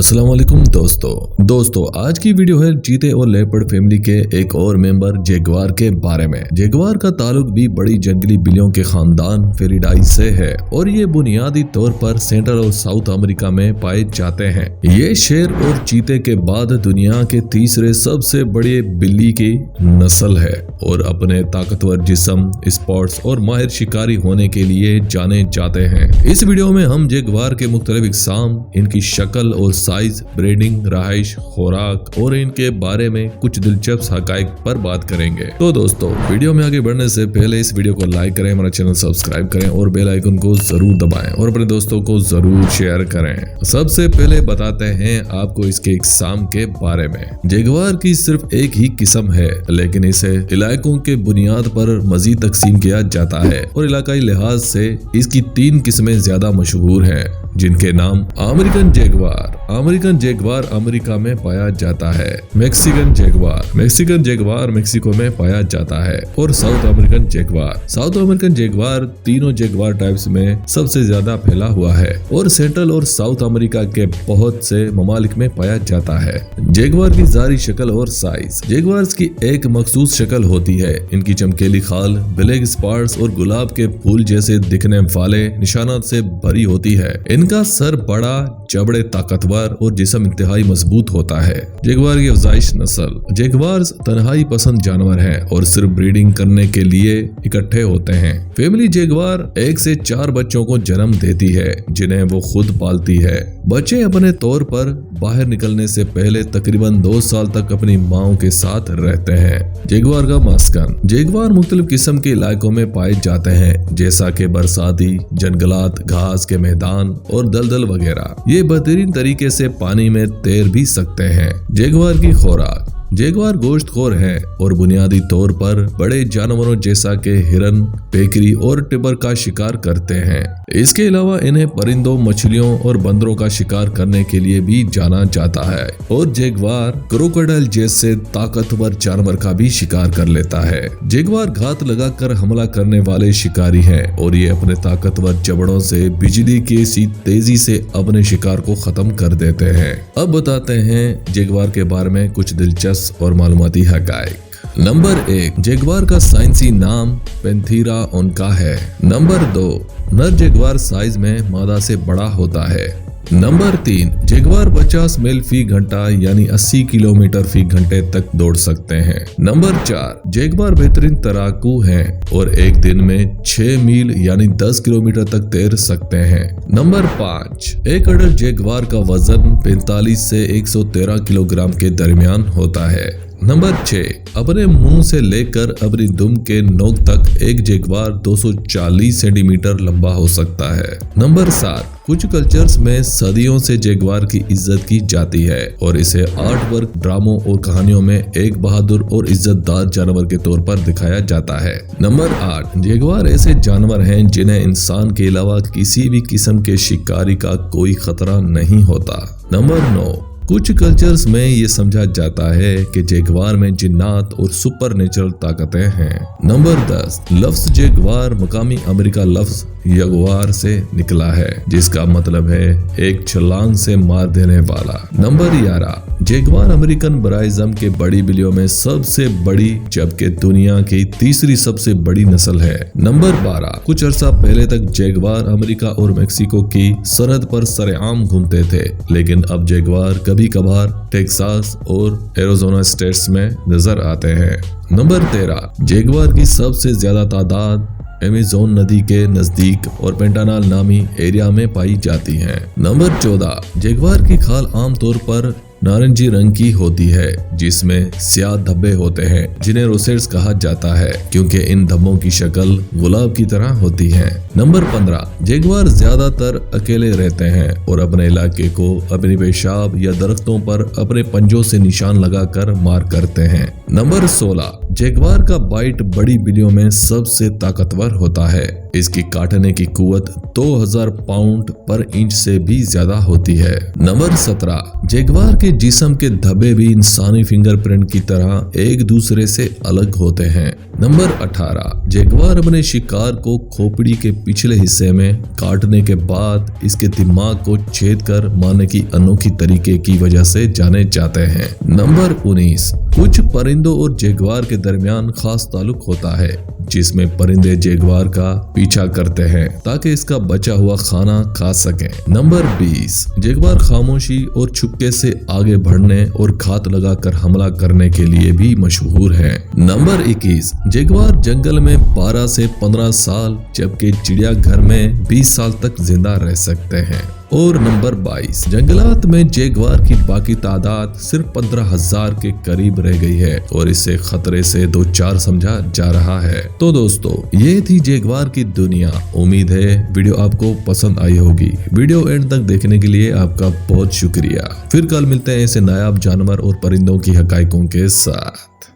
अस्सलाम वालेकुम दोस्तों आज की वीडियो है चीते और लेपर्ड फैमिली के एक और मेंबर जैगुआर के बारे में। जैगुआर का ताल्लुक भी बड़ी जंगली बिल्लियों के खानदान फेलिडाई से है और ये बुनियादी तौर पर सेंट्रल और साउथ अमेरिका में पाए जाते हैं। ये शेर और चीते के बाद दुनिया के तीसरे सबसे बड़े बिल्ली की नस्ल है और अपने ताकतवर जिस्म, स्पॉट्स और माहिर शिकारी होने के लिए जाने जाते हैं। इस वीडियो में हम जैगुआर के मुख्तलिफ इक़साम, इनकी शक्ल और साइज, ब्रीडिंग, रहाइश, खुराक और इनके बारे में कुछ दिलचस्प हकाइक पर बात करेंगे। तो दोस्तों, वीडियो में आगे बढ़ने से पहले इस वीडियो को लाइक करें, हमारा चैनल सब्सक्राइब करें और बेल आइकन को जरूर दबाएं और अपने दोस्तों को जरूर शेयर करें। सबसे पहले बताते हैं आपको इसके इक़साम के बारे में। जैगुआर की सिर्फ एक ही किस्म है, लेकिन इसे इलाकों के बुनियाद पर मजीद तकसीम किया जाता है और इलाकाई लिहाज से इसकी 3 किस्में ज्यादा मशहूर हैं, जिनके नाम अमेरिकन जैगुआर अमेरिका में पाया जाता है, मैक्सिकन जैगुआर मेक्सिको में पाया जाता है और साउथ अमेरिकन जैगुआर तीनों जैगुआर टाइप्स में सबसे ज्यादा फैला हुआ है और सेंट्रल और साउथ अमेरिका के बहुत से ममालिक में पाया जाता है। जैगुआर की ज़ाहिरी शक्ल और साइज। जैगुआर्स की एक मखसूस शक्ल होती है। इनकी चमकीली खाल, ब्लैक स्पॉट्स और गुलाब के फूल जैसे दिखने वाले निशानात से भरी होती है। इनका सर बड़ा, जबड़े ताकतवर और जिस्म इंतहाई मजबूत होता है। जैगुआर की अफजाइश नस्ल। जैगुआर्स तन्हाई पसंद जानवर हैं और सिर्फ ब्रीडिंग करने के लिए इकट्ठे होते हैं। फैमिली जैगुआर 1 से 4 बच्चों को जन्म देती है, जिन्हें वो खुद पालती है। बच्चे अपने तौर पर बाहर निकलने से पहले तकरीबन 2 साल तक अपनी माओ के साथ रहते हैं। जैगुआर का मास्कन। जैगुआर मुख्तलिफ किस्म के इलाकों में पाए जाते हैं, जैसा कि बरसाती जंगलात, घास के मैदान और दलदल वगैरह। ये बेहतरीन तरीके से पानी में तैर भी सकते हैं। जैगुआर की खुराक। जैगुआर गोश्तखोर है और बुनियादी तौर पर बड़े जानवरों जैसा कि हिरन, पेकरी और टिबर का शिकार करते हैं। इसके अलावा इन्हें परिंदों, मछलियों और बंदरों का शिकार करने के लिए भी जाना जाता है और जैगुआर क्रोकोडाइल जैसे ताकतवर जानवर का भी शिकार कर लेता है। जैगुआर घात लगाकर हमला करने वाले शिकारी हैं और ये अपने ताकतवर जबड़ों से बिजली की सी तेजी से अपने शिकार को खत्म कर देते हैं। अब बताते हैं जैगुआर के बारे में कुछ दिलचस्प और मालूमाती हकाइक। नंबर 1, जैगुआर का साइंसी नाम पैंथेरा ओनका है। नंबर 2, नर जैगुआर साइज में मादा से बड़ा होता है। नंबर 3, जैगुआर 50 मील फी घंटा यानी 80 किलोमीटर फी घंटे तक दौड़ सकते हैं। नंबर 4, जैगुआर बेहतरीन तैराकू हैं और एक दिन में 6 मील यानी 10 किलोमीटर तक तैर सकते हैं। नंबर 5, एक अडल्ट जैगुआर का वजन 45 से 113 किलोग्राम के दरमियान होता है। नंबर 6, अपने मुंह से लेकर अपनी दुम के नोक तक एक जैगुआर 240 सेंटीमीटर लंबा हो सकता है। नंबर 7, कुछ कल्चर्स में सदियों से जैगुआर की इज्जत की जाती है और इसे आर्ट वर्क, ड्रामों और कहानियों में एक बहादुर और इज्जतदार जानवर के तौर पर दिखाया जाता है। नंबर 8, जैगुआर ऐसे जानवर हैं जिन्हें इंसान के अलावा किसी भी किस्म के शिकारी का कोई खतरा नहीं होता। नंबर 9, कुछ कल्चर्स में ये समझा जाता है कि जैगुआर में जिन्नात और सुपर नेचुरल ताकतें हैं। नंबर 10, लफ्ज जैगुआर मकामी अमेरिका लफ्ज यगुआर से निकला है, जिसका मतलब है एक छलांग से मार देने वाला। नंबर 11, जैगुआर अमेरिकन बराइजम के बड़ी बिल्लियों में सबसे बड़ी, जबकि दुनिया की तीसरी सबसे बड़ी नस्ल है। नंबर 12, कुछ अरसा पहले तक जैगुआर अमेरिका और मेक्सिको की सरहद पर सरेआम घूमते थे, लेकिन अब जैगुआर कभी कभार टेक्सास और एरिज़ोना स्टेट्स में नजर आते हैं। नंबर 13, जैगुआर की सबसे ज्यादा तादाद अमेज़न नदी के नजदीक और पेंटानाल नामी एरिया में पाई जाती है। नंबर 14, जैगुआर की खाल आमतौर पर नारंगी रंग की होती है, जिसमें स्याह धब्बे होते हैं, जिन्हें रोसेट्स कहा जाता है क्योंकि इन धब्बों की शक्ल गुलाब की तरह होती है। नंबर 15, जैगुआर ज्यादातर अकेले रहते हैं और अपने इलाके को अपनी पेशाब या दरख्तों पर अपने पंजों से निशान लगाकर मार करते हैं। नंबर 16, जगुआर का बाइट बड़ी बिल्लियों में सबसे ताकतवर होता है। इसकी काटने की कुवत 2000 पाउंड पर इंच से भी ज्यादा होती है। नंबर 17, जगुआर के जिस्म के धब्बे भी इंसानी फिंगरप्रिंट की तरह एक दूसरे से अलग होते हैं। नंबर 18, जगुआर अपने शिकार को खोपड़ी के पिछले हिस्से में काटने के बाद इसके दिमाग को छेद कर मारने की अनोखी तरीके की वजह से जाने जाते हैं। नंबर 19, कुछ परिंदों और जगुआर के दरमियान खास ताल्लुक होता है जिसमें परिंदे जगुआर का पीछा करते हैं ताकि इसका बचा हुआ खाना खा सकें। नंबर 20, जगुआर खामोशी और छुपके से आगे बढ़ने और घात लगाकर हमला करने के लिए भी मशहूर है। नंबर 21, जगुआर जंगल में 12 से 15 साल जबकि चिड़ियाघर में 20 साल तक जिंदा रह सकते हैं। और नंबर 22, जंगलात में जगुआर की बाकी तादाद सिर्फ 15,000 के करीब रह गई है और इसे खतरे से 2-4 समझा जा रहा है। तो दोस्तों, ये थी जगुआर की दुनिया। उम्मीद है वीडियो आपको पसंद आई होगी। वीडियो एंड तक देखने के लिए आपका बहुत शुक्रिया। फिर कल मिलते हैं ऐसे नायाब जानवर और परिंदों की हकाइकों के साथ।